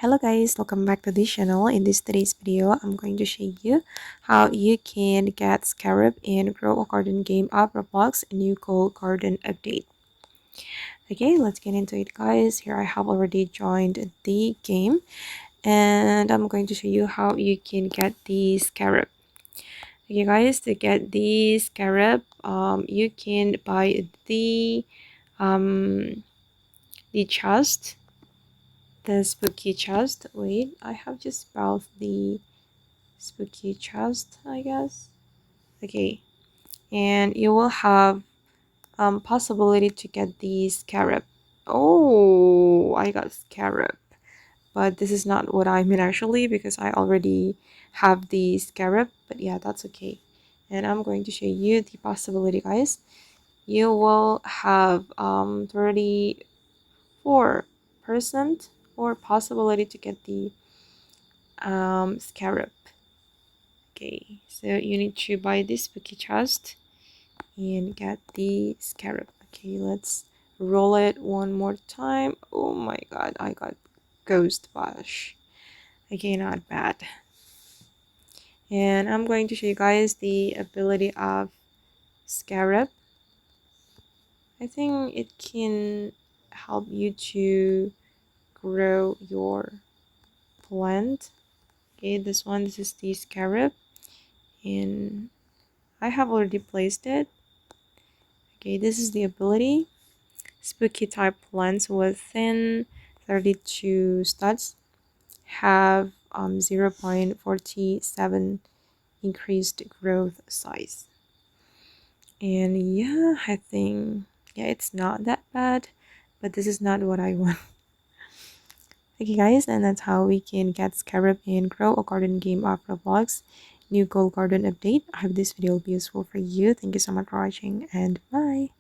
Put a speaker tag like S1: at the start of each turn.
S1: Hello guys, welcome back to this channel. In today's video, I'm going to show you how you can get Scarab and grow a garden game of Roblox new gold garden update. Okay, let's get into it guys. Here I have already joined the game and I'm going to show you how you can get the Scarab. Okay guys, to get the Scarab, you can buy the chest, the spooky chest. Wait, I have just spelled the spooky chest, I guess. Okay, and you will have possibility to get the Scarab. Oh, I got Scarab, but this is not what I mean actually, because I already have the Scarab. But yeah, that's okay. And I'm going to show you the possibility guys. You will have 34% or possibility to get the Scarab. Okay, so you need to buy this spooky chest and get the Scarab. Okay, let's roll it one more time. Oh my god, I got Ghost Bash. Okay, not bad. And I'm going to show you guys the ability of Scarab. I think it can help you to grow your plant. Okay, this is the Scarab, and I have already placed it. Okay, this is the ability. Spooky type plants within 32 studs have 0.47 increased growth size. And yeah, I think it's not that bad, but this is not what I want. Okay guys, and that's how we can get Scarab and grow a garden game of Roblox new gold garden update. I hope this video will be useful for you. Thank you so much for watching and bye.